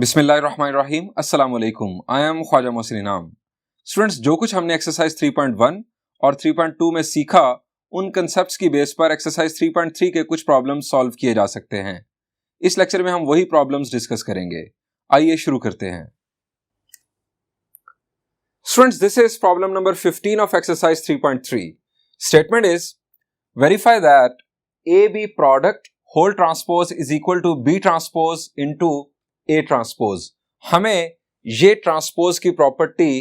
बिस्मिल्लाहिर्रहमानिर्रहीम अस्सलाम वालेकुम। आई एम ख्वाजा मोहसिन इनाम। स्टूडेंट्स, जो कुछ हमने एक्सरसाइज 3.1 और 3.2 में सीखा उन कंसेप्ट्स की बेस पर एक्सरसाइज 3.3 के कुछ प्रॉब्लम्स सॉल्व किए जा सकते हैं। इस लेक्चर में हम वही प्रॉब्लम्स डिस्कस करेंगे। आइए शुरू करते हैं। Students, this is problem number 15 of exercise 3.3। Statement is verify that A B product whole transpose is equal to B transpose into A transpose. हमें ये ट्रांसपोज की प्रॉपर्टी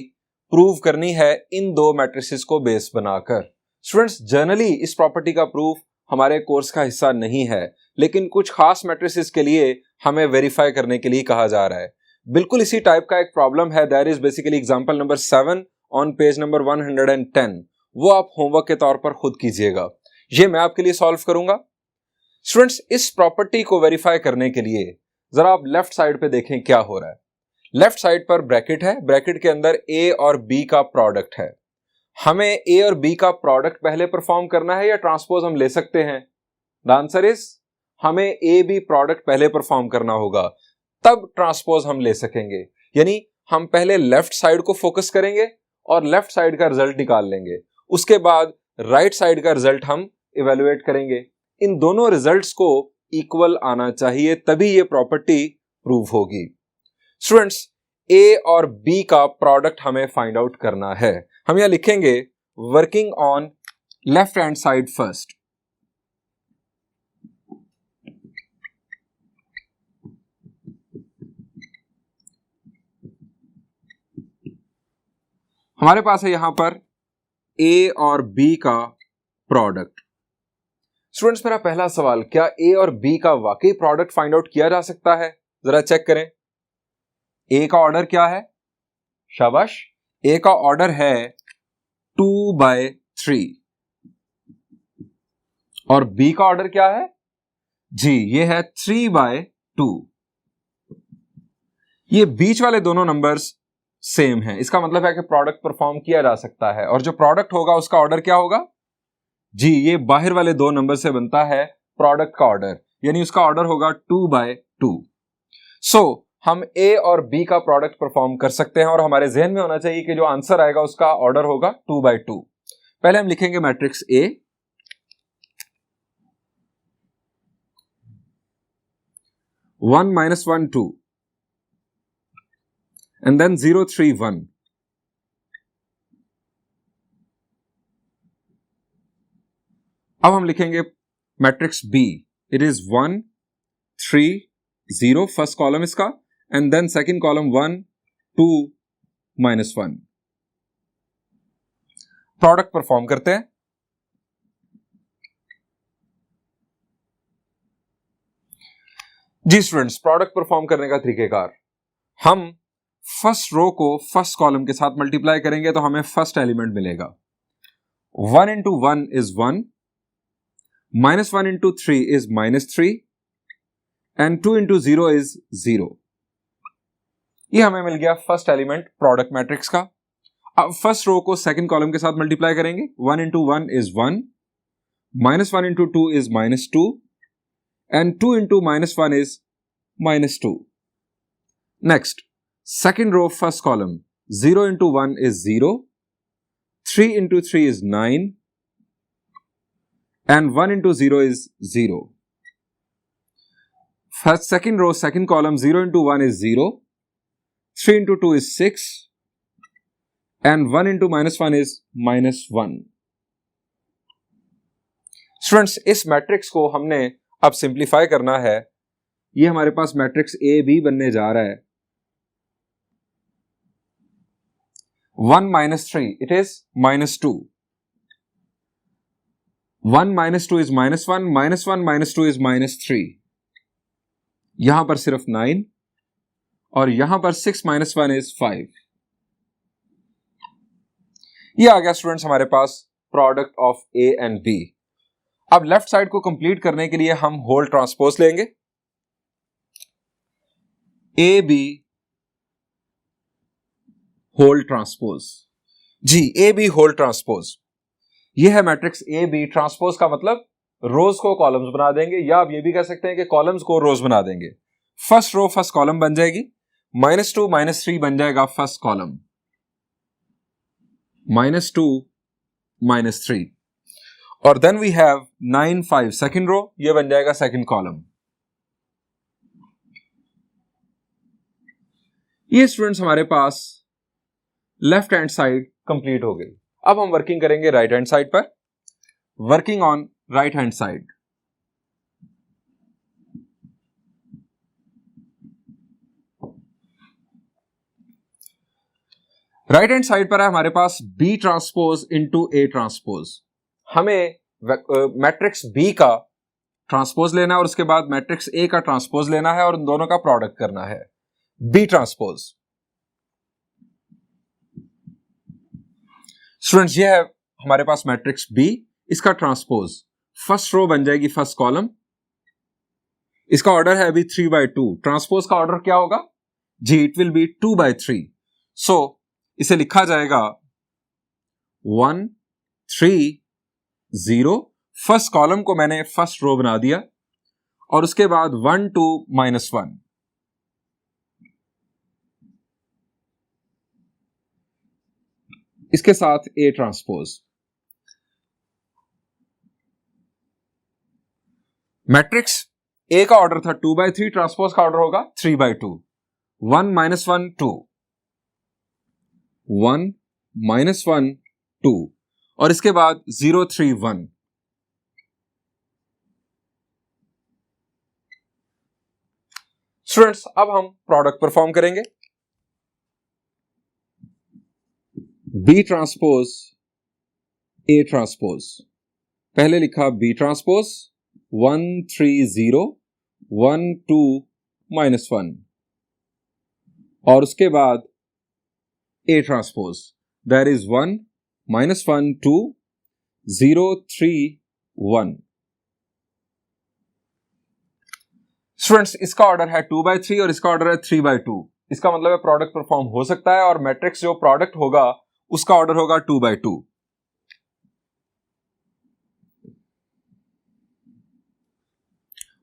प्रूव करनी है इन दो मैट्रिसेस को बेस बनाकर। स्टूडेंट्स, जनरली इस property का प्रूफ हमारे कोर्स का हिस्सा नहीं है, लेकिन कुछ खास मैट्रिसेस के लिए हमें वेरीफाई करने के लिए कहा जा रहा है। बिल्कुल इसी टाइप का एक प्रॉब्लम है, that is basically example number 7 on page number 110। वो आप होमवर्क के तौर पर खुद कीजिएगा। ये मैं आपके लिए सॉल्व करूंगा। स्टूडेंट्स, इस प्रॉपर्टी को वेरीफाई करने के लिए जरा आप लेफ्ट साइड पे देखें क्या हो रहा है। लेफ्ट साइड पर ब्रैकेट है, ब्रैकेट के अंदर ए और बी का प्रोडक्ट है। हमें ए और बी का प्रोडक्ट पहले परफॉर्म करना है या ट्रांसपोज हम ले सकते हैं? द आंसर इज हमें ए बी प्रोडक्ट पहले परफॉर्म करना होगा, तब ट्रांसपोज हम ले सकेंगे। यानी हम पहले लेफ्ट साइड को फोकस करेंगे और लेफ्ट साइड का रिजल्ट निकाल लेंगे, उसके बाद राइट साइड का रिजल्ट हम इवेलुएट करेंगे। इन दोनों रिजल्ट्स को इक्वल आना चाहिए, तभी ये प्रॉपर्टी प्रूव होगी। स्टूडेंट्स, ए और बी का प्रोडक्ट हमें फाइंड आउट करना है। हम यहां लिखेंगे working on left hand side first. हमारे पास है यहां पर ए और बी का प्रोडक्ट। स्टूडेंट्स, मेरा पहला सवाल, क्या ए और बी का वाकई प्रोडक्ट फाइंड आउट किया जा सकता है? जरा चेक करें। ए का ऑर्डर क्या है? शाबाश, ए का ऑर्डर है 2/3 और बी का ऑर्डर क्या है? जी, ये है 3/2। ये बीच वाले दोनों नंबर्स सेम हैं, इसका मतलब है कि प्रोडक्ट परफॉर्म किया जा सकता है। और जो प्रोडक्ट होगा उसका ऑर्डर क्या होगा? जी, ये बाहर वाले दो नंबर से बनता है प्रोडक्ट का ऑर्डर, यानी उसका ऑर्डर होगा 2/2। सो हम ए और बी का प्रोडक्ट परफॉर्म कर सकते हैं और हमारे जहन में होना चाहिए कि जो आंसर आएगा उसका ऑर्डर होगा 2/2। पहले हम लिखेंगे मैट्रिक्स ए, 1 - 1 2 and then 0 3 1। अब हम लिखेंगे matrix B, it is 1 3 0 first column इसका, and then second column 1 2 -1। Product perform करते हैं। जी स्टूडेंट्स, प्रोडक्ट परफॉर्म करने का तरीकेकार, हम फर्स्ट रो को फर्स्ट कॉलम के साथ मल्टीप्लाई करेंगे तो हमें फर्स्ट एलिमेंट मिलेगा। 1 × 1 is 1, -1 × 3 is -3 and 2 × 0 is 0। ये हमें मिल गया फर्स्ट एलिमेंट प्रोडक्ट मैट्रिक्स का। अब फर्स्ट रो को सेकंड कॉलम के साथ मल्टीप्लाई करेंगे। 1 × 1 is 1, -1 × 2 is -2 and 2 × -1 is -2। Next, second row first column, 0 × 1 is 0, 3 × 3 is 9 and 1 × 0 is 0। First second row second column, 0 × 1 is 0, 3 × 2 is 6 and 1 × -1 is -1। Students, इस matrix को हमने अब सिंप्लीफाई करना है। ये हमारे पास मैट्रिक्स ए बी बनने जा रहा है। 1 - 3 it is -2, 1 - 2 is -1, -1 - 2 is -3। यहां पर सिर्फ 9 और यहां पर 6 - 1 is 5। ये आ गया स्टूडेंट्स हमारे पास product of A and B. अब लेफ्ट साइड को कंप्लीट करने के लिए हम होल ट्रांसपोज लेंगे। A B whole transpose. जी, ए बी होल ट्रांसपोज। ये है मैट्रिक्स ए बी। ट्रांसपोज का मतलब रोज को कॉलम्स बना देंगे, या आप ये भी कह सकते हैं कि कॉलम्स को रोज बना देंगे। फर्स्ट रो फर्स्ट कॉलम बन जाएगी, -2 -3 बन जाएगा फर्स्ट कॉलम, -2 -3, और then we have 9 5 second row, ये बन जाएगा सेकेंड कॉलम। ये स्टूडेंट्स हमारे पास लेफ्ट हैंड साइड कंप्लीट हो गई। अब हम वर्किंग करेंगे राइट हैंड साइड पर। Working on right hand side, right hand side पर है हमारे पास B transpose into A transpose. हमें मैट्रिक्स B का ट्रांसपोज लेना है और उसके बाद मैट्रिक्स A का ट्रांसपोज लेना है और उन दोनों का प्रोडक्ट करना है। B ट्रांसपोज, स्टूडेंट्स ये है हमारे पास मैट्रिक्स B, इसका ट्रांसपोज फर्स्ट रो बन जाएगी फर्स्ट कॉलम, इसका ऑर्डर है अभी 3/2। ट्रांसपोज का ऑर्डर क्या होगा जी, इट विल बी 2/3। सो इसे लिखा जाएगा 1 3 0। फर्स्ट कॉलम को मैंने फर्स्ट रो बना दिया और उसके बाद 1 2 -1। इसके साथ A ट्रांसपोज, मैट्रिक्स A का ऑर्डर था 2/3, ट्रांसपोज का ऑर्डर होगा 3/2। 1 -1 2, 1 -1 2, और इसके बाद 0 3 1। स्टूडेंट्स अब हम प्रोडक्ट परफॉर्म करेंगे। B ट्रांसपोज A ट्रांसपोज, पहले लिखा B ट्रांसपोज 1 3 0 1 2 -1, और उसके बाद A transpose, that is 1 -1 2 0 3 1। Students इसका ऑर्डर है 2/3 और इसका ऑर्डर है 3/2। इसका मतलब है प्रोडक्ट परफॉर्म हो सकता है और मैट्रिक्स जो प्रोडक्ट होगा उसका ऑर्डर होगा 2/2।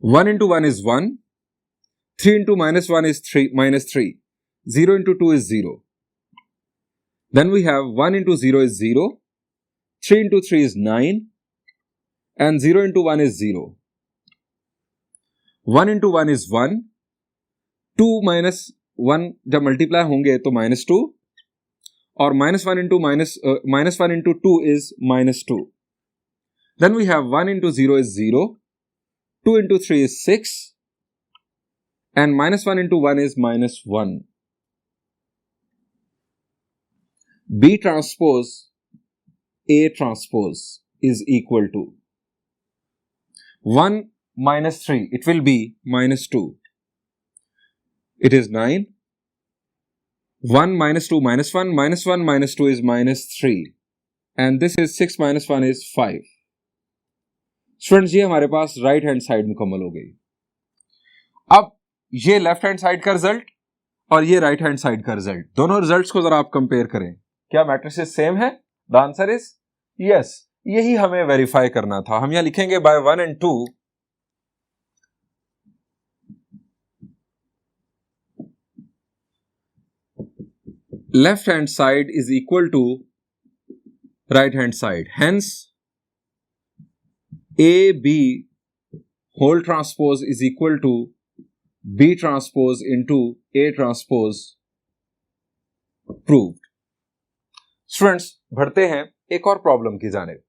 1 into 1 is 1, 3 into -1 is -3, 0 into 2 is 0. Then we have 1 into 0 is 0, 3 into 3 is 9, and 0 into 1 is 0. 1 into 1 is 1, 2 minus 1 जब मल्टीप्लाई होंगे तो -2, और -1 into 2 is -2. Then we have 1 into 0 is 0, 2 into 3 is 6, and -1 into 1 is -1. B transpose A transpose is equal to 1 minus 3, it will be -2. It is 9. 1 minus 2 minus 1, -1 minus 2 is -3, and this is 6 minus 1 is 5. Students ये हमारे पास right hand side मुकम्मल हो गई। अब ये left hand side का result और ये राइट हैंड साइड का रिजल्ट, दोनों रिजल्ट्स को जरा आप कंपेयर करें। क्या मैट्रिसेस सेम है? The answer is yes. यही हमें वेरीफाई करना था। हम यहां लिखेंगे bye 1 and 2 left hand side is equal to right hand side. Hence, AB whole transpose is equal to B transpose into A transpose proved. Students बढ़ते हैं एक और प्रॉब्लम की जानिब।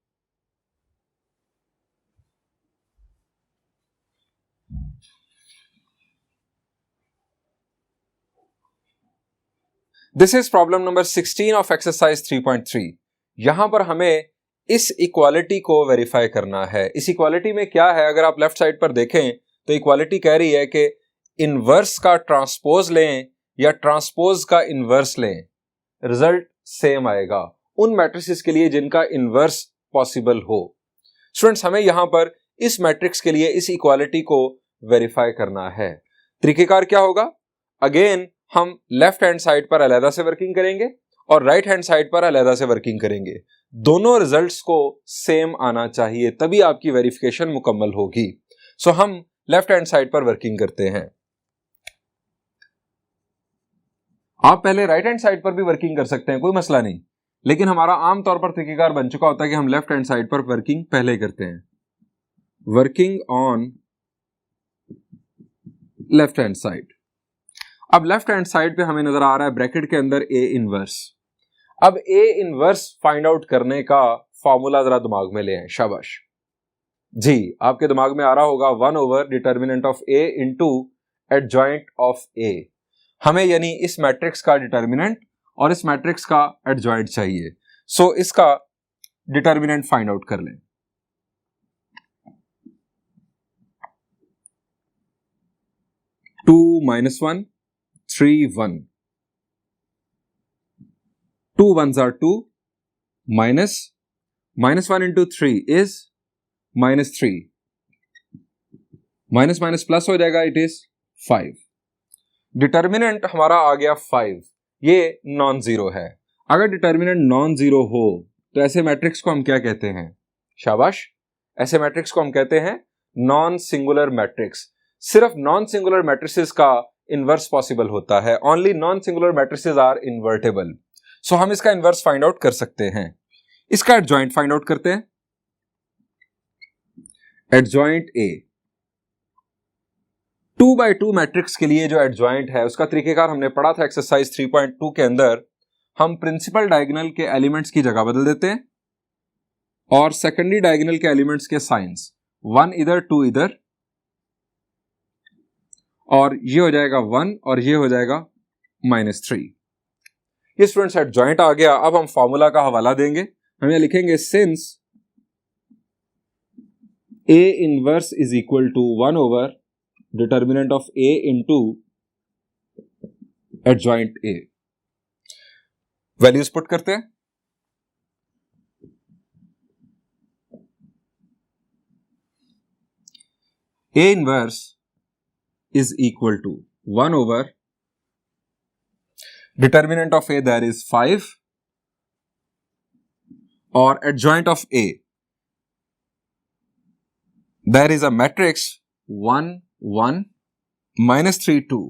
This is problem number 16 of exercise 3.3। यहां पर हमें इस इक्वालिटी को वेरीफाई करना है। इस इक्वालिटी में क्या है, अगर आप लेफ्ट साइड पर देखें तो इक्वालिटी कह रही है कि इनवर्स का ट्रांसपोज लें या ट्रांसपोज का इनवर्स लें, रिजल्ट सेम आएगा उन मैट्रिसेस के लिए जिनका इनवर्स पॉसिबल हो। स्टूडेंट्स हमें यहां पर इस मैट्रिक्स के लिए इस इक्वालिटी को वेरीफाई करना है। तरीकेकार क्या होगा? अगेन हम लेफ्ट हैंड साइड पर अलहदा से वर्किंग करेंगे और राइट हैंड साइड पर अलहदा से वर्किंग करेंगे। दोनों रिजल्ट्स को सेम आना चाहिए, तभी आपकी वेरिफिकेशन मुकम्मल होगी। सो हम लेफ्ट हैंड साइड पर वर्किंग करते हैं। आप पहले राइट हैंड साइड पर भी वर्किंग कर सकते हैं, कोई मसला नहीं, लेकिन हमारा आमतौर पर तरीकेकार बन चुका होता है कि हम लेफ्ट हैंड साइड पर वर्किंग पहले करते हैं। Working on left hand side. अब लेफ्ट हैंड साइड पे हमें नजर आ रहा है ब्रैकेट के अंदर ए इनवर्स। अब ए इनवर्स फाइंड आउट करने का फॉर्मूला जरा दिमाग में ले आए, शाबाश जी। आपके दिमाग में आ रहा होगा 1 over determinant of A into adjoint of A. हमें यानी इस मैट्रिक्स का डिटर्मिनेंट और इस मैट्रिक्स का एडजॉइंट चाहिए। सो इसका डिटर्मिनेंट फाइंड आउट कर लें। 2 - 1 3 1, 2 1s are 2, minus 1 into 3 is -3, minus minus plus हो जाएगा, इट इज 5। डिटर्मिनेंट हमारा आ गया 5, ये नॉन जीरो है। अगर डिटर्मिनेंट नॉन जीरो हो तो ऐसे मैट्रिक्स को हम क्या कहते हैं? शाबाश, ऐसे मैट्रिक्स को हम कहते हैं नॉन सिंगुलर मैट्रिक्स। सिर्फ नॉन सिंगुलर मैट्रिसेस का इनवर्स पॉसिबल होता है, only non singular matrices are invertible. So हम इसका इनवर्स फाइंड आउट कर सकते हैं। इसका एडजॉइंट फाइंड आउट करते हैं। एडजॉइंट ए 2x2 मैट्रिक्स के लिए जो एडजॉइंट है उसका तरीकेकार हमने पढ़ा था एक्सरसाइज 3.2 के अंदर। हम प्रिंसिपल डायगोनल के एलिमेंट्स की जगह बदल देते हैं और सेकेंडरी डायगोनल के एलिमेंट्स के साइंस 1 इधर 2 इधर, और ये हो जाएगा 1 और ये हो जाएगा -3। ये स्टूडेंट्स एडजॉइंट आ गया। अब हम फॉर्मूला का हवाला देंगे। हम यहां लिखेंगे since A inverse is equal to 1 over determinant of A into adjoint A। Values put करते हैं। A inverse is equal to 1 over determinant of A, that is 5, or adjoint of A, there is a matrix 1 1 -3 2।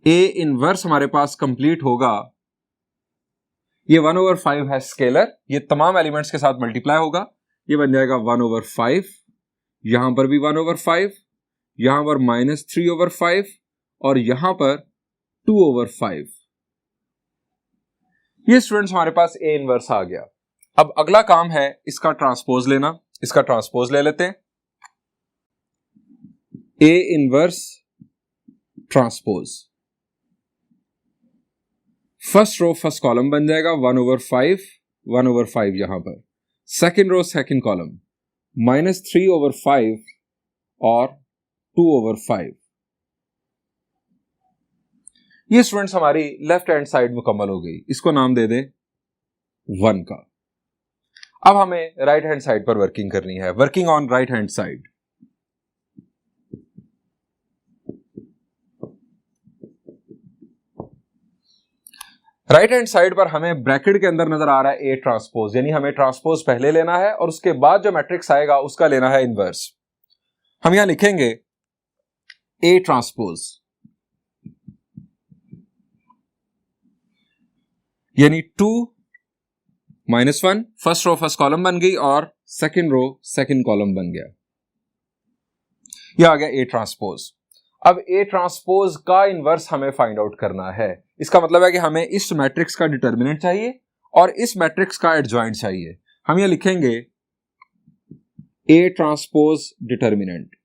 A inverse हमारे पास complete होगा। ये 1 over 5 है scalar, ये तमाम elements के साथ मल्टीप्लाई होगा, ये बन जाएगा 1 over 5, यहां पर भी 1 over 5, यहां पर -3 over 5 और यहां पर 2 over 5। ये स्टूडेंट्स हमारे पास ए इनवर्स आ गया। अब अगला काम है इसका ट्रांसपोज लेना। इसका ट्रांसपोज ले लेते हैं। A inverse transpose, first row first column बन जाएगा 1 over 5 1 over 5 यहां पर, second row second column -3 over 5 और 2 over 5। ये स्टूडेंट्स हमारी लेफ्ट हैंड साइड मुकम्मल हो गई। इसको नाम दे दे 1 का। अब हमें राइट हैंड साइड पर वर्किंग करनी है। Working on right hand side. Right hand side पर हमें ब्रैकेट के अंदर नजर आ रहा है ए ट्रांसपोज, यानी हमें ट्रांसपोज पहले लेना है और उसके बाद जो मैट्रिक्स आएगा उसका लेना है इनवर्स। हम यहां लिखेंगे ए ट्रांसपोज, यानी 2 -1 फर्स्ट रो फर्स्ट कॉलम बन गई और सेकेंड रो सेकेंड कॉलम बन गया। यह आ गया ए ट्रांसपोज। अब ए ट्रांसपोज का इनवर्स हमें फाइंड आउट करना है। इसका मतलब है कि हमें इस मैट्रिक्स का डिटर्मिनेंट चाहिए और इस मैट्रिक्स का एडजॉइंट चाहिए। हम ये लिखेंगे ए ट्रांसपोज डिटर्मिनेंट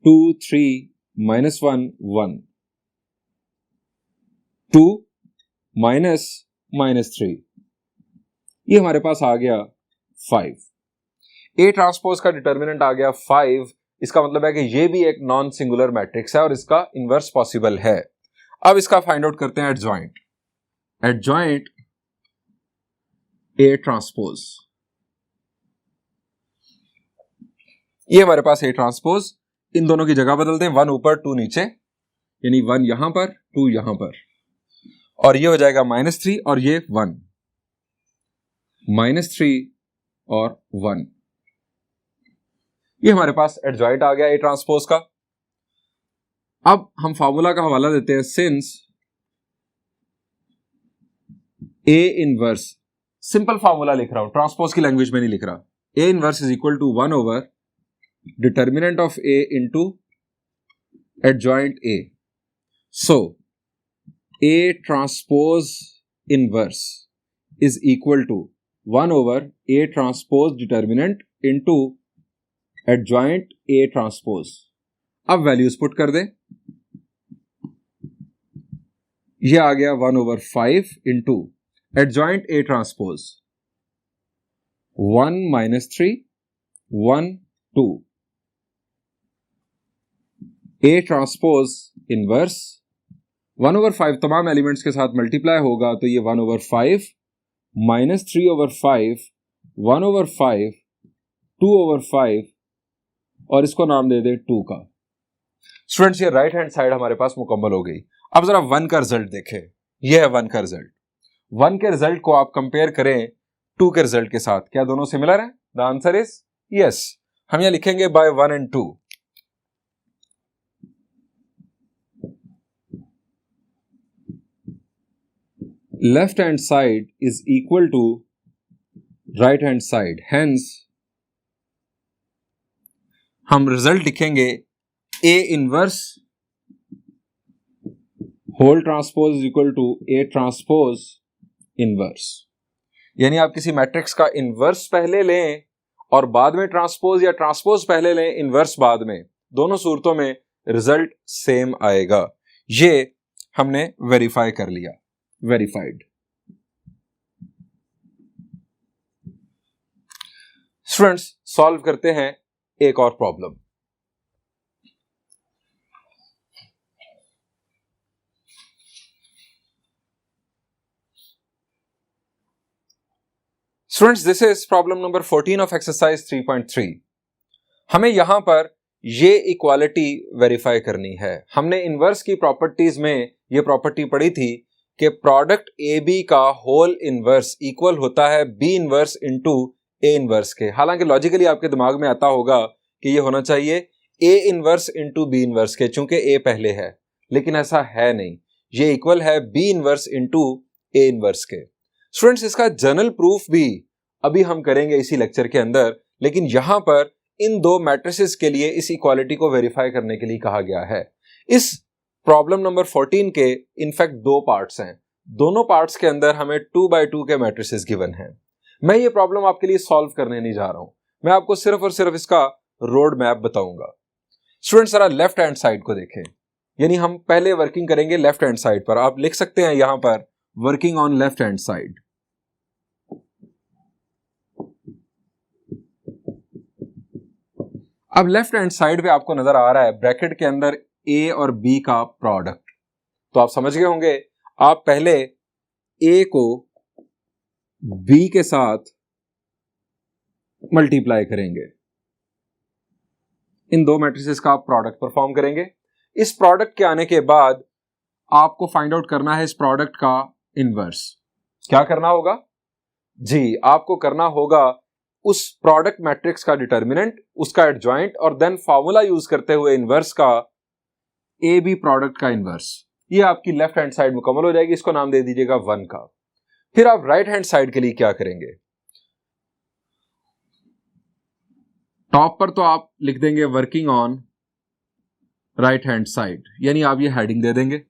2 3 -1 1 2 -3, ये हमारे पास आ गया 5। ए ट्रांसपोज का डिटर्मिनेंट आ गया 5। इसका मतलब है कि ये भी एक नॉन सिंगुलर मैट्रिक्स है और इसका इनवर्स पॉसिबल है। अब इसका फाइंड आउट करते हैं एडजॉइंट। एडजॉइंट ए ट्रांसपोज, ये हमारे पास ए ट्रांसपोज। इन दोनों की जगह बदलते हैं, 1 ऊपर 2 नीचे, यानी 1 यहां पर 2 यहां पर, और ये हो जाएगा -3 और ये 1, -3 और 1। ये हमारे पास एडजॉइंट आ गया ए ट्रांसपोज का। अब हम फार्मूला का हवाला देते हैं, since A inverse, simple formula लिख रहा हूं, ट्रांसपोज की लैंग्वेज में नहीं लिख रहा, A inverse is equal to 1 over determinant of A into adjoint A. So A transpose inverse is equal to 1 over A transpose determinant into adjoint A transpose. अब values put कर दें, यह आ गया 1 over 5 into adjoint A transpose 1 minus 3 1 2 A transpose inverse 1 over 5 तमाम elements के साथ multiply होगा तो ये 1 over 5 minus 3 over 5 1 over 5 2 over 5 और इसको नाम दे दे 2 का. स्टूडेंट्स ये राइट हैंड साइड हमारे पास मुकम्मल हो गई. अब जरा 1 का रिजल्ट देखें, ये है 1 का रिजल्ट. 1 के रिजल्ट को आप कंपेयर करें 2 के रिजल्ट के साथ, क्या दोनों सिमिलर हैं? The answer is yes. हम यहां लिखेंगे bye 1 and 2. Left hand side is equal to right hand side, hence हम रिजल्ट लिखेंगे A inverse whole transpose is equal to A transpose inverse. यानी आप किसी मैट्रिक्स का इनवर्स पहले लें और बाद में ट्रांसपोज, या ट्रांसपोज पहले लें इनवर्स बाद में, दोनों सूरतों में रिजल्ट सेम आएगा. ये हमने वेरीफाई कर लिया, वेरीफाइड. स्टूडेंट्स सॉल्व करते हैं एक और problem. Students this is problem number 14 of exercise 3.3. हमें यहां पर ये इक्वालिटी वेरीफाई करनी है. हमने इनवर्स की प्रॉपर्टीज में ये प्रॉपर्टी पढ़ी थी कि प्रोडक्ट ए बी का होल इनवर्स इक्वल होता है B inverse into A inverse के. हालांकि लॉजिकली आपके दिमाग में आता होगा कि ये होना चाहिए A inverse into B inverse के, चूंकि ए पहले है, लेकिन ऐसा है नहीं. ये इक्वल है B inverse into A inverse के. स्टूडेंट्स इसका जनरल प्रूफ भी अभी हम करेंगे इसी लेक्चर के अंदर, लेकिन यहां पर इन दो मैट्रिसेस के लिए इस इक्वालिटी को वेरीफाई करने के लिए कहा गया है. इस प्रॉब्लम नंबर 14 के इनफैक्ट दो पार्ट्स हैं. दोनों पार्ट्स के अंदर हमें 2x2 के मैट्रिसेस गिवन हैं. मैं ये प्रॉब्लम आपके लिए सॉल्व करने नहीं जा रहा हूं, मैं आपको सिर्फ और सिर्फ इसका रोड मैप बताऊंगा. स्टूडेंट्स जरा लेफ्ट हैंड साइड को देखें, यानी हम पहले वर्किंग करेंगे लेफ्ट हैंड साइड पर. आप लिख सकते हैं यहां पर working on left hand side. अब लेफ्ट हैंड साइड पे आपको नजर आ रहा है ब्रैकेट के अंदर ए और बी का प्रोडक्ट. तो आप समझ गए होंगे, आप पहले ए को बी के साथ मल्टीप्लाई करेंगे, इन दो मैट्रिसेस का आप प्रोडक्ट परफॉर्म करेंगे. इस प्रोडक्ट के आने के बाद आपको फाइंड आउट करना है इस प्रोडक्ट का इनवर्स. क्या करना होगा जी? आपको करना होगा उस प्रोडक्ट मैट्रिक्स का डिटर्मिनेंट, उसका एडजॉइंट, और देन फार्मूला यूज करते हुए इनवर्स का ए बी प्रोडक्ट का इनवर्स. ये आपकी लेफ्ट हैंड साइड मुकम्मल हो जाएगी. इसको नाम दे दीजिएगा 1 का. फिर आप राइट हैंड साइड के लिए क्या करेंगे? टॉप पर तो आप लिख देंगे working on right hand side, यानी आप ये हेडिंग दे देंगे.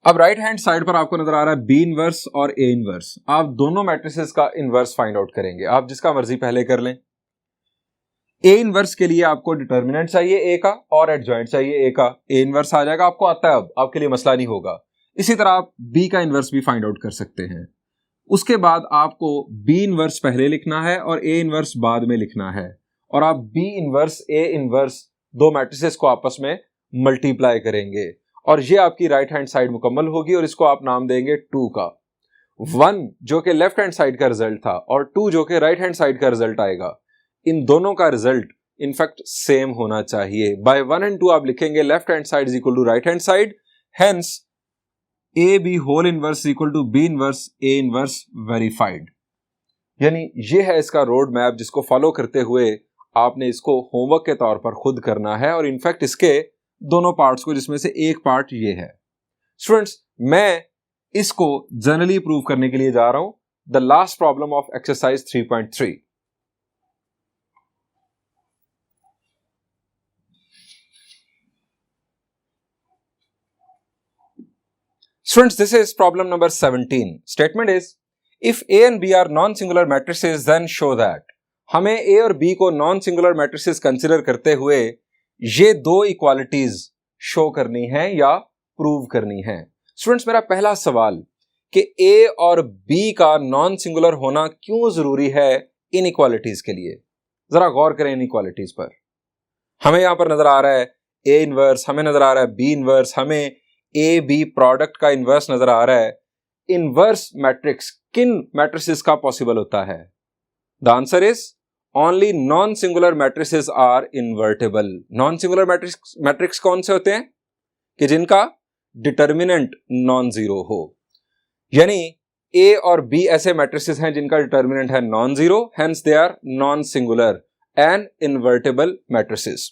अब राइट हैंड साइड पर आपको नजर आ रहा है बी इनवर्स और ए इनवर्स. आप दोनों मैट्रिसेस का इनवर्स फाइंड आउट करेंगे. आप जिसका मर्जी पहले कर लें. ए इनवर्स के लिए आपको डिटर्मिनेंट चाहिए ए का और एडजॉइंट चाहिए ए का. ए इनवर्स आ जाएगा, आपको आता है, अब आपके लिए मसला नहीं होगा. इसी तरह आप बी का इनवर्स भी फाइंड आउट कर सकते हैं. उसके बाद आपको बी इनवर्स पहले लिखना है और ए इनवर्स बाद में लिखना है, और आप बी इनवर्स ए इनवर्स दो मैट्रिसेस को आपस में मल्टीप्लाई करेंगे, और ये आपकी राइट हैंड साइड मुकम्मल होगी. और इसको आप नाम देंगे 2 का. 1 जो कि लेफ्ट हैंड साइड का रिजल्ट था और 2 जो कि राइट हैंड साइड का रिजल्ट आएगा, इन दोनों का रिजल्ट इनफैक्ट सेम होना चाहिए. बाय 1 and 2 आप लिखेंगे left hand side is equal to right hand side, hence A B whole inverse equal to B inverse A inverse verified. यानी ये है इसका रोड मैप, जिसको फॉलो करते हुए आपने इसको होमवर्क के तौर पर खुद करना है. और इनफैक्ट इसके दोनों पार्ट्स को, जिसमें से एक पार्ट ये है। स्टूडेंट्स, मैं इसको जनरली प्रूव करने के लिए जा रहा हूं, the last problem of exercise 3.3। Students, this is problem number 17. Statement is, if A and B are non-singular matrices, then show that. हमें A और B को non-singular matrices consider करते हुए ये दो इक्वालिटीज शो करनी है या प्रूव करनी है। स्टूडेंट्स, मेरा पहला सवाल कि A और B का non-singular होना क्यों जरूरी है इन इक्वालिटीज के लिए? जरा गौर करें इन इक्वालिटीज पर। हमें यहां पर नजर आ रहा है A इनवर्स, हमें नजर आ रहा है B इनवर्स, हमें ए बी प्रोडक्ट का इनवर्स नजर आ रहा है। इनवर्स मैट्रिक्स किन मैट्रिसेस का पॉसिबल होता है? The answer is only non singular matrices are invertible. Non singular matrix कौन से होते हैं? कि जिनका डिटर्मिनेंट नॉन जीरो हो। यानी ए और बी ऐसे मैट्रिसेस हैं जिनका डिटर्मिनेंट है non zero, hence they are non singular and invertible matrices.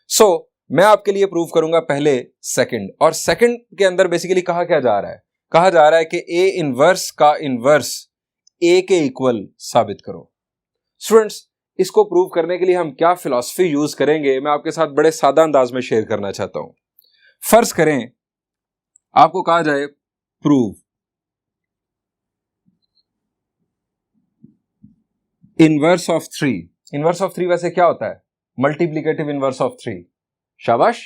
So मैं आपके लिए प्रूव करूंगा पहले सेकंड, और सेकंड के अंदर बेसिकली कहा क्या जा रहा है? कहा जा रहा है कि ए इनवर्स का इनवर्स ए के इक्वल साबित करो। स्टूडेंट्स, इसको प्रूव करने के लिए हम क्या फिलॉसफी यूज करेंगे, मैं आपके साथ बड़े सादा अंदाज में शेयर करना चाहता हूं। फर्ज करें आपको कहा जाए prove inverse of 3। Inverse of 3 वैसे क्या होता है? Multiplicative inverse of 3। शाबाश,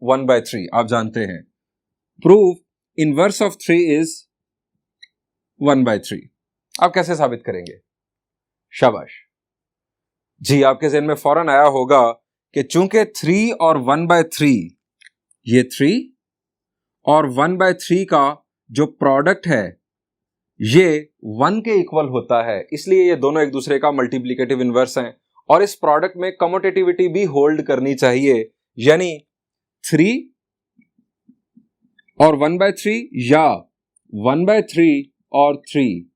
1/3 आप जानते हैं। Prove inverse of 3 is 1/3। आप कैसे साबित करेंगे? शाबाश जी, आपके ज़हन में फौरन आया होगा कि चूंकि 3 और 1/3, ये 3 और 1/3 का जो प्रोडक्ट है ये 1 के इक्वल होता है, इसलिए ये दोनों एक दूसरे का मल्टीप्लीकेटिव इनवर्स हैं। और इस प्रोडक्ट में कम्यूटेटिविटी भी होल्ड करनी चाहिए, यानी 3 और 1/3 या 1/3 और 3,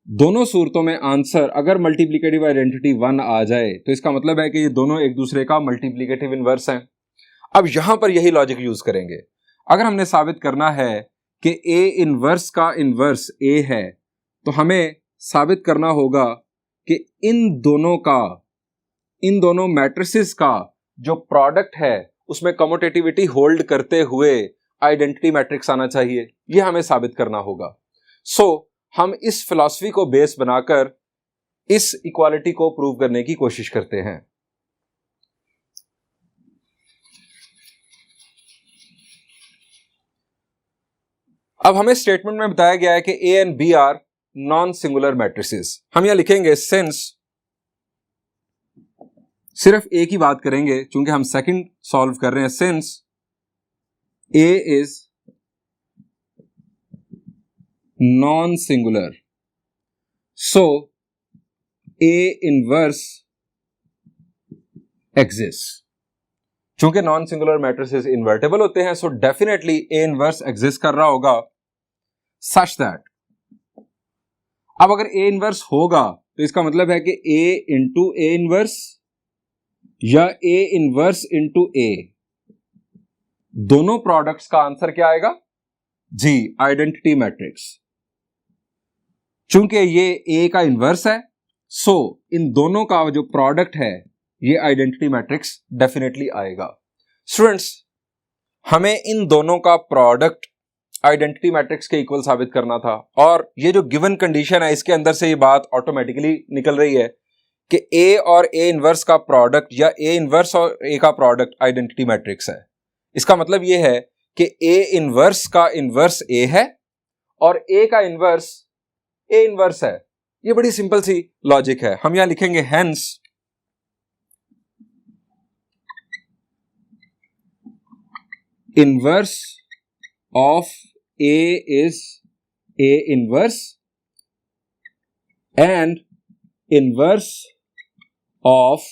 दोनों सूरतों में आंसर अगर मल्टीप्लिकेटिव आइडेंटिटी 1 आ जाए तो इसका मतलब है कि ये दोनों एक दूसरे का मल्टीप्लिकेटिव इनवर्स हैं। अब यहां पर यही लॉजिक यूज करेंगे। अगर हमने साबित करना है कि A इनवर्स का इनवर्स A है, तो हमें साबित करना होगा कि इन दोनों मैट्रिसेस का जो प्रोडक्ट है उसमें कम्यूटेटिविटी होल्ड करते हुए आइडेंटिटी मैट्रिक्स आना चाहिए। यह हमें साबित करना होगा। सो हम इस फिलॉसफी को बेस बनाकर इस इक्वालिटी को प्रूव करने की कोशिश करते हैं। अब हमें स्टेटमेंट में बताया गया है कि A and B are non singular matrices. हम यहां लिखेंगे सिंस, सिर्फ A की बात करेंगे चूंकि हम सेकंड सॉल्व कर रहे हैं। Since A is non singular, so A inverse exist. चूंकि नॉन सिंगुलर मैट्रिसेस इन्वर्टेबल होते हैं, so definitely A inverse exist कर रहा होगा सच दैट। अब अगर A इनवर्स होगा तो इसका मतलब है कि A इंटू A इनवर्स या A इनवर्स इंटू A, दोनों प्रोडक्ट्स का आंसर क्या आएगा? जी, आइडेंटिटी मैट्रिक्स। चूंकि ये A का इनवर्स है, सो इन दोनों का जो प्रोडक्ट है ये आइडेंटिटी मैट्रिक्स डेफिनेटली आएगा। स्टूडेंट्स, हमें इन दोनों का प्रोडक्ट आइडेंटिटी मैट्रिक्स के इक्वल साबित करना था, और ये जो गिवन कंडीशन है इसके अंदर से ये बात ऑटोमेटिकली निकल रही है कि A और A इनवर्स का प्रोडक्ट या A इनवर्स और A का प्रोडक्ट आइडेंटिटी मैट्रिक्स है। इसका मतलब ये है कि A इनवर्स का इनवर्स A है और A का इनवर्स A इनवर्स है। ये बड़ी सिंपल सी लॉजिक है। हम यहां लिखेंगे hence inverse of A is A inverse and inverse of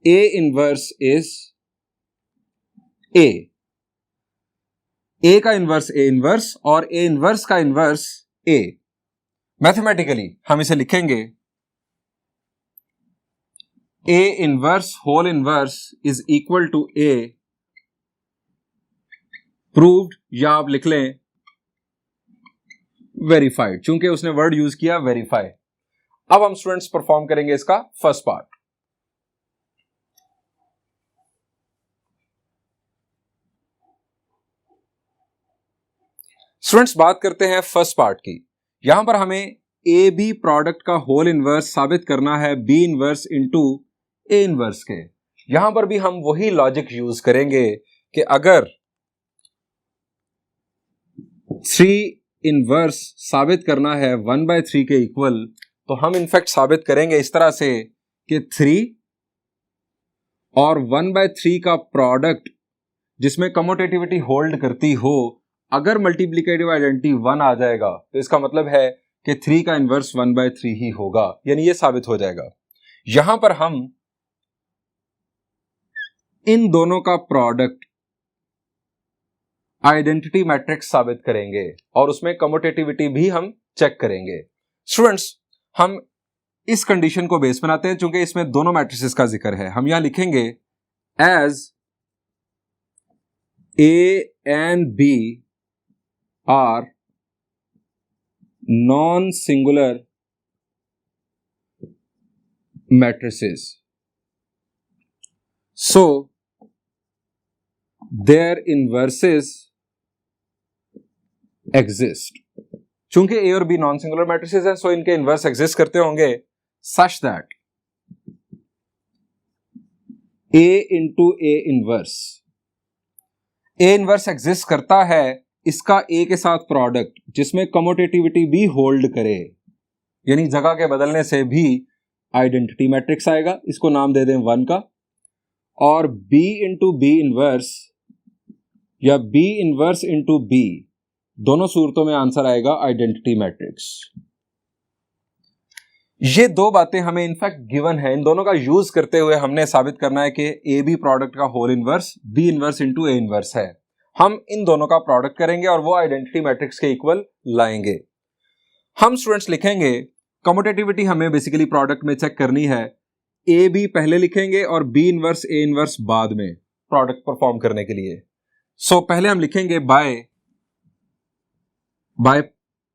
A inverse is A. A का इनवर्स A इनवर्स और A इनवर्स का इनवर्स A। मैथमेटिकली हम इसे लिखेंगे A inverse whole inverse is equal to A proved, या आप लिख लें वेरीफाइड, चूंकि उसने वर्ड यूज किया वेरीफाई। अब हम स्टूडेंट्स परफॉर्म करेंगे इसका फर्स्ट पार्ट। स्टूडेंट्स बात करते हैं फर्स्ट पार्ट की। यहां पर हमें ए बी प्रोडक्ट का होल इनवर्स साबित करना है B inverse into A inverse के। यहां पर भी हम वही लॉजिक यूज करेंगे कि अगर 3 इनवर्स साबित करना है 1/3 के इक्वल, तो हम इनफैक्ट साबित करेंगे इस तरह से कि 3 और 1/3 का प्रोडक्ट जिसमें कम्यूटेटिविटी होल्ड करती हो, अगर मल्टीप्लिकेटिव आइडेंटिटी 1 आ जाएगा तो इसका मतलब है कि 3 का इनवर्स 1/3 ही होगा, यानी ये साबित हो जाएगा। यहां पर हम इन दोनों का प्रोडक्ट आइडेंटिटी मैट्रिक्स साबित करेंगे और उसमें कम्यूटेटिविटी भी हम चेक करेंगे। स्टूडेंट्स हम इस कंडीशन को बेस बनाते हैं, चूंकि इसमें दोनों मैट्रिसेस का जिक्र है। हम यहां लिखेंगे as A and B are non singular matrices, so their inverses exist. चूंकि ए और बी नॉन सिंगुलर मैट्रिसेस हैं, सो इनके इनवर्स एग्जिस्ट करते होंगे such that A into A inverse exist करता है इसका ए के साथ प्रोडक्ट जिसमें कम्यूटेटिविटी भी होल्ड करे, यानी जगह के बदलने से भी आइडेंटिटी मैट्रिक्स आएगा, इसको नाम दे दें 1 का। और बी इंटू बी इनवर्स या बी इनवर्स इंटू बी, दोनों सूरतों में आंसर आएगा आइडेंटिटी मैट्रिक्स। ये दो बातें हमें इनफैक्ट गिवन है, इन दोनों का यूज करते हुए हमने साबित करना है कि ए बी प्रोडक्ट का whole inverse B inverse into A inverse है। हम इन दोनों का प्रोडक्ट करेंगे और वो आइडेंटिटी मैट्रिक्स के इक्वल लाएंगे। हम स्टूडेंट्स लिखेंगे कम्यूटेटिविटी हमें बेसिकली प्रोडक्ट में चेक करनी है, ए बी पहले लिखेंगे और बी इनवर्स ए इनवर्स बाद में प्रोडक्ट परफॉर्म करने के लिए। सो पहले हम लिखेंगे by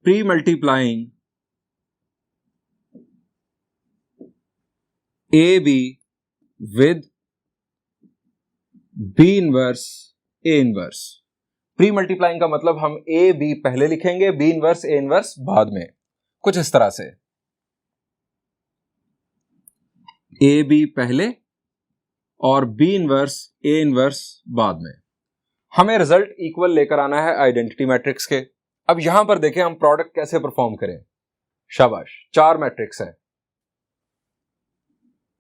pre multiplying A B with B inverse A inverse. Pre multiplying का मतलब हम ए बी पहले लिखेंगे, बी इनवर्स ए इनवर्स बाद में, कुछ इस तरह से ए बी पहले और बी इनवर्स ए इनवर्स बाद में। हमें रिजल्ट इक्वल लेकर आना है आइडेंटिटी मैट्रिक्स के। अब यहां पर देखें हम प्रोडक्ट कैसे परफॉर्म करें। शाबाश, 4 मैट्रिक्स है।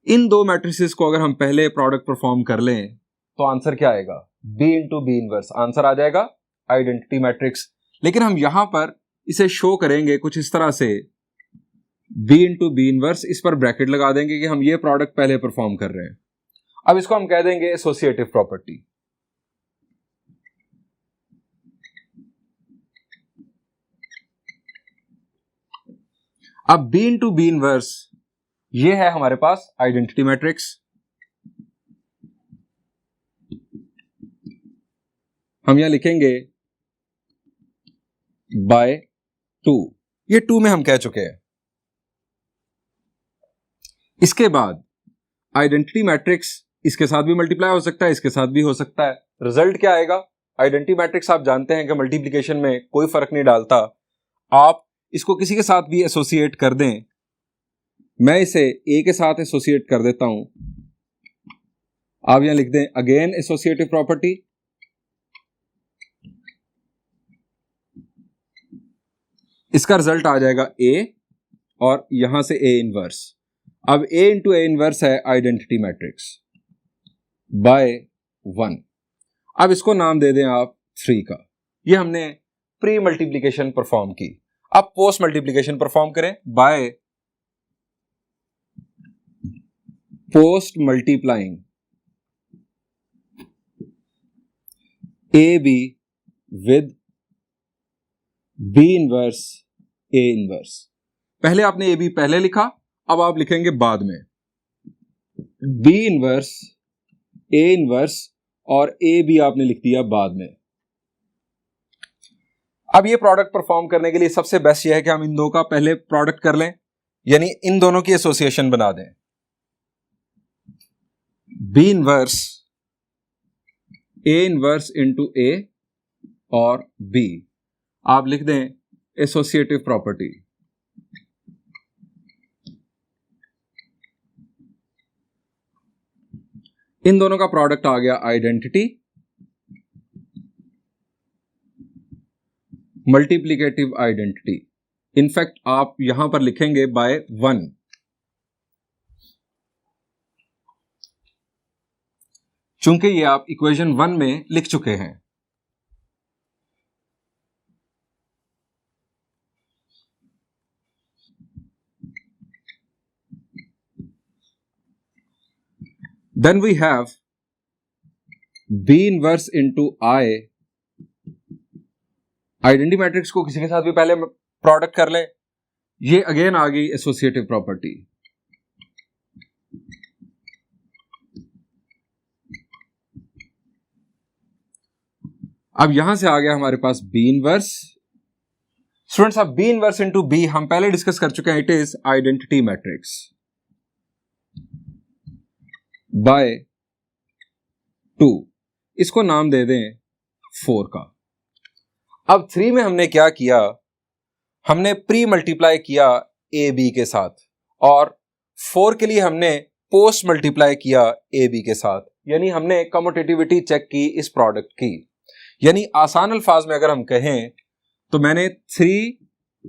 इन 2 मैट्रिसेस को अगर हम पहले प्रोडक्ट परफॉर्म कर लें तो आंसर क्या आएगा, B into B inverse, answer आ जाएगा आइडेंटिटी मैट्रिक्स। लेकिन हम यहां पर इसे शो करेंगे कुछ इस तरह से, बी इंटू बी इनवर्स, इस पर ब्रैकेट लगा देंगे कि हम ये प्रोडक्ट पहले परफॉर्म कर रहे हैं। अब इसको हम कह देंगे एसोसिएटिव प्रॉपर्टी। अब बी इंटू बी इनवर्स, ये है हमारे पास आइडेंटिटी मैट्रिक्स। हम यहां लिखेंगे बाय 2, ये 2 में हम कह चुके हैं। इसके बाद आइडेंटिटी मैट्रिक्स इसके साथ भी मल्टीप्लाई हो सकता है, इसके साथ भी हो सकता है। रिजल्ट क्या आएगा, आइडेंटिटी मैट्रिक्स आप जानते हैं कि मल्टीप्लिकेशन में कोई फर्क नहीं डालता, आप इसको किसी के साथ भी एसोसिएट कर दें। मैं इसे ए के साथ एसोसिएट कर देता हूं, आप यहां लिख दें अगेन एसोसिएटिव प्रॉपर्टी। इसका रिजल्ट आ जाएगा ए और यहां से ए इनवर्स। अब ए इंटू ए इनवर्स है आइडेंटिटी मैट्रिक्स बाय 1। अब इसको नाम दे दें आप 3 का। ये हमने प्री मल्टीप्लिकेशन परफॉर्म की। अब पोस्ट मल्टीप्लिकेशन परफॉर्म करें by post multiplying A B with B inverse A inverse. पहले आपने ए बी पहले लिखा, अब आप लिखेंगे बाद में बी इनवर्स ए इनवर्स और ए बी आपने लिख दिया बाद में। अब ये प्रोडक्ट परफॉर्म करने के लिए सबसे बेस्ट ये है कि हम इन दो का पहले प्रोडक्ट कर लें, यानी इन दोनों की एसोसिएशन बना दें। B inverse A inverse into A और बी, आप लिख दें एसोसिएटिव प्रॉपर्टी। इन दोनों का प्रोडक्ट आ गया आइडेंटिटी, मल्टीप्लिकेटिव आइडेंटिटी। इनफैक्ट आप यहां पर लिखेंगे बाय 1, चूंकि ये आप इक्वेशन 1 में लिख चुके हैं। Then we have B inverse into I। Identity matrix को किसी के साथ भी पहले प्रोडक्ट कर ले, ये अगेन आ गई एसोसिएटिव प्रॉपर्टी। अब यहां से आ गया हमारे पास B इनवर्स। स्टूडेंट्स, अब B इनवर्स इंटू B हम पहले डिस्कस कर चुके हैं, it is identity matrix bye 2। इसको नाम दे दें 4 का। अब 3 में हमने क्या किया, हमने प्री मल्टीप्लाई किया ए बी के साथ, और 4 के लिए हमने पोस्ट मल्टीप्लाई किया ए बी के साथ, यानी हमने कम्यूटेटिविटी चेक की इस प्रोडक्ट की। यानी आसान अल्फाज में अगर हम कहें तो मैंने 3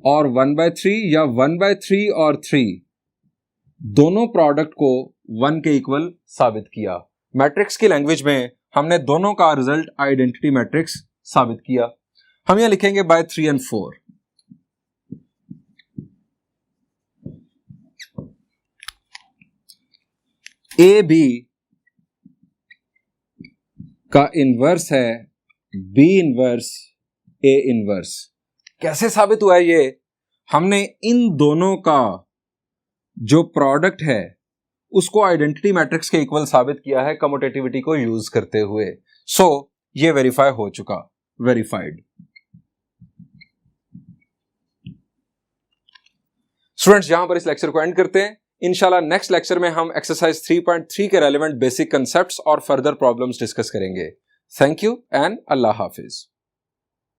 और 1/3 या 1/3 और 3 दोनों प्रोडक्ट को 1 के इक्वल साबित किया। मैट्रिक्स की लैंग्वेज में हमने दोनों का रिजल्ट आइडेंटिटी मैट्रिक्स साबित किया। हम यहां लिखेंगे बाय 3 and 4। ए बी का इनवर्स है बी इनवर्स ए इनवर्स। कैसे साबित हुआ है ये? हमने इन दोनों का जो प्रोडक्ट है उसको आइडेंटिटी मैट्रिक्स के इक्वल साबित किया है कम्यूटेटिविटी को यूज करते हुए। सो ये वेरीफाई हो चुका, वेरीफाइड। स्टूडेंट्स, यहां पर इस लेक्चर को एंड करते हैं। इंशाल्लाह नेक्स्ट लेक्चर में हम एक्सरसाइज 3.3 के रेलेवेंट बेसिक कंसेप्ट्स और फर्दर प्रॉब्लम्स डिस्कस करेंगे। Thank you and Allah Hafiz.